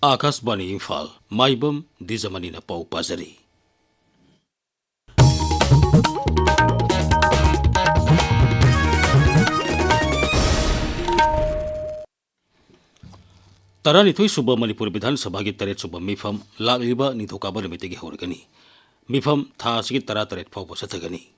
Akashbani Imphal, Maibam Dwijamani na pau pazari. Taranithoi suba Manipuri Bidhan Sabha ki taret suba mifam lagliba nithokaba namite ki horgani. Mifam tha asigi tara taret phau sathagani.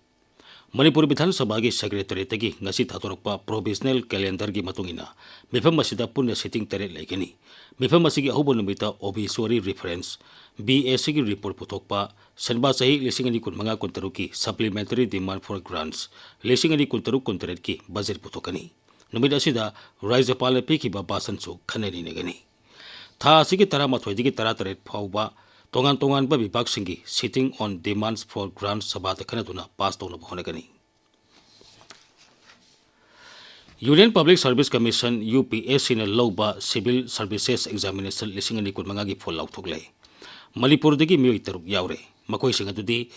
Manipuri Bidhan Sabha ki secretary tagi ngasi thatorakpa provisional calendar ki matungina mifam masida punna sitting taret laigani. Mifam asigi ahubo namita obituary reference BAC ki report puthokpa senba sahi lisingani kunmanga kuntaruki supplementary demand for grants lisingani kuntaruk kuntaret ki budget puthokani. Numid asida Rajapal na pikiba basan su khanani negani. Tha asigi tara mathoidigi tara taret phauba tongan ba bibak singi sitting on demands for grants sabata khanaduna pass tawna honagani. Union Public Service Commission UPSC na lawba Civil Services Examination lisingani kunmanga gi phol lauthokle. Manipur dagi miyoi taruk yaure. Makoi sing adudi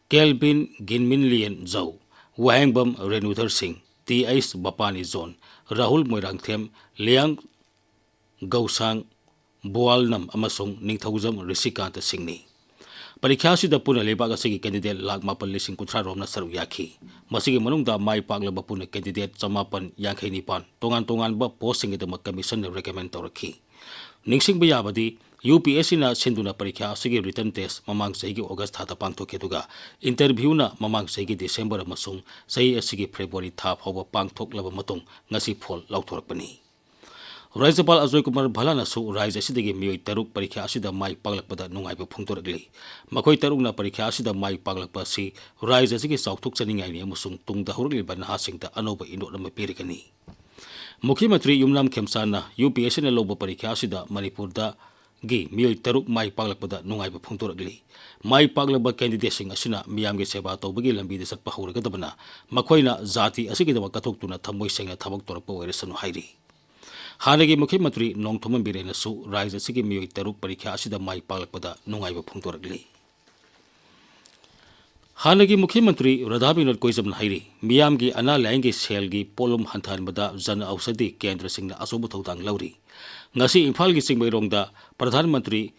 Kelvin Ginmin Zau, Wahangbam Renuther Singh, T.H. Bapani Zone, Rahul Moirangthem, Liang Gausang, Bualnam amasong Ningthauzam Risikanta Singni. Parikha sida puna lebaga sigi candidate lag mapal lising kutra rom na saru yakhi. Masigi manungda mai paglaba puna candidate samapan yankhay nipan. Tongan ba posting itamak commission na recommend tawrakhi. Ningsing bayabadi UPSC na sinduna parikha sigi written test mamang sagi August hata pangthokhetuga interview na mamang sagi December amasong sahi asigi February tha phawba pangthoklaba matung ngasi phol lauthorakpani. Rajapal Ajoy Kumar Bhalana su Raja Sidagi miyoi taruk parikha asida mai paglakpada nungaiba phungtoragli. Makoi taruk na parikha asida mai paglakpa si Raja sigi sauthuk chaningai ni amasung tungda horliba nahasingta anoba inot na mapirikani. Mukhyamantri Yumnam Khemsana UPSC na loba parikha asida Manipurda gi miyoi taruk mai paglakpada nungaiba phungtoragli. Mai paglaba candidate sing asina miyamge seba tawbagi lambi de satpa hawragadabana makoina jati asigidama kathoktuna thamoi sengna thabak torakpa oiresanu hairi. Hanagi Mukhyamantri Nongthoman Birena su Raja sigi miyoi taruk parikha asida mai paglakpada nungaiba phungtoragli. Hanagi Mukhyamantri Radhabinod Koizam hairi miyamgi ana laingi selgi polum hanthanbada jan ausadi kendra singna asobu thautang lauri. Ngasi Imphal gi singbairongda Pradhan Mantri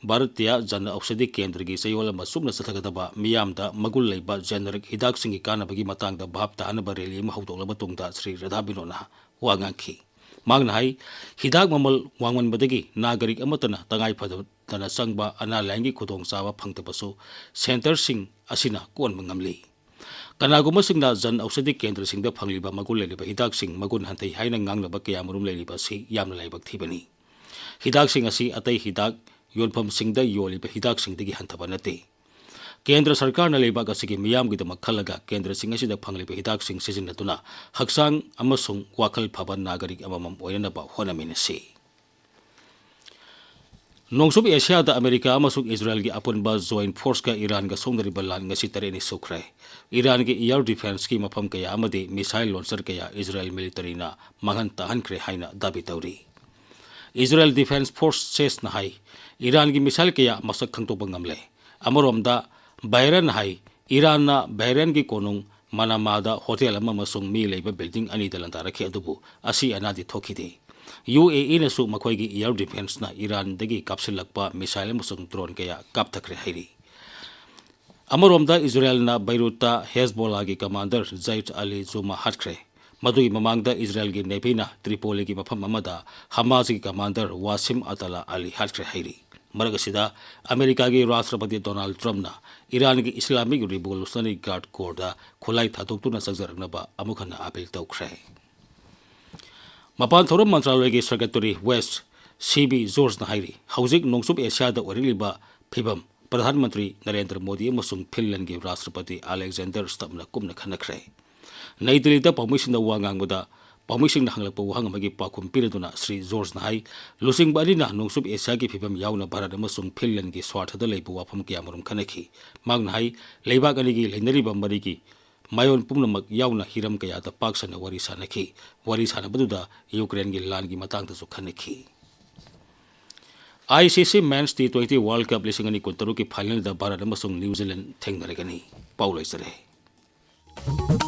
Bharatiya jan ausadi kendra gi sayola masumna sathagadaba miyamda magul leiba generic hidak singi kanabagi matangda bhab tahanaba rally ma hawdoklaba tungda Sri Radhabinodna wangangki. Magna hai hidak mamal wangman badagi nagarik amatana tangai phadana sangba ana laingi khudong chawa phangtabasu center sing asina kon mangamli. Kanaguma singna jan ausadi kendra singda phangliba magul leliba hidak sing magun hantai haina nganglaba kayamarum leliba si yamna laibak thibani. Hidak sing asi atai hidak yolpham singda yoliba hidak singdagi hantaba nate. Kendra Sarkar na leibak asigi miyamgi damak khalaga kendra sing asida phangliba hidak sing sijinnatuna haksang amasung wakhal phaba nagarik amamam oinanaba honaminasi. Nongsub Asia da Amerika amasung Israel gi apunba joint force ka Iran ga songdariba lan ngasi tareni sukrai. Iran gi air defense ki mafam kaya amadi missile launcher kaya Israel military na mangan tahan kre haina dabi tawri. Israel Defense Forces na hai Iran gi missile kaya masak khangtokba ngamle. Amaromda Bahrain hai Iran na Bahrain gi konung Manamada hotel ama masung mi leiba building ani dalanta rakhi adubu asi anadi thokide. UAE na su makhoi gi air defense na Iran dagi kapsilakpa missile masung drone kaya kapthakre hairi. Amaromda Israel na Beirut Hezbollah gi commander Zaid Ali Zuma hatkre. Madui mamangda Israel gi Navy na Tripoli gi mafam amada Hamas gi commander Wasim Atala Ali hatkre hairi. Maragasida Amerika gi Rashtrapati Donald Trump na Iran gi Islamic Revolutionary Guard Corps da khulai thatoktuna sakjaraknaba amukhana appeal tawkhre. Mapan thoram Mantraloy gi Secretary West CB George na hairi haujik nongsub Asia da oriliba phibam Pradhan Mantri Narendra Modi amasung Finland gi Rashtrapati Alexander Stubb na kumna khanakre. Nai Delhi da permission da wangangboda permission na hanglakpa wahang amagi pakhum piraduna Sri George na hai lusing bani na nongsub Asia gi phibam yauna Bharat amasung Finland gi swarthada leibu wafam kiyamarum khanakhi. Magna hai leibak ani gi leinariba mari gi mayon pumnamak yauna hiram kaya da paksana wari sanakhi. Wari sanabaduda Ukraine gi lan gi matangda su khanakhi. ICC Men's T20 World Cup lisingani kuntaru ki final da Bharat amasung New Zealand thengnarigani. Paulai sare.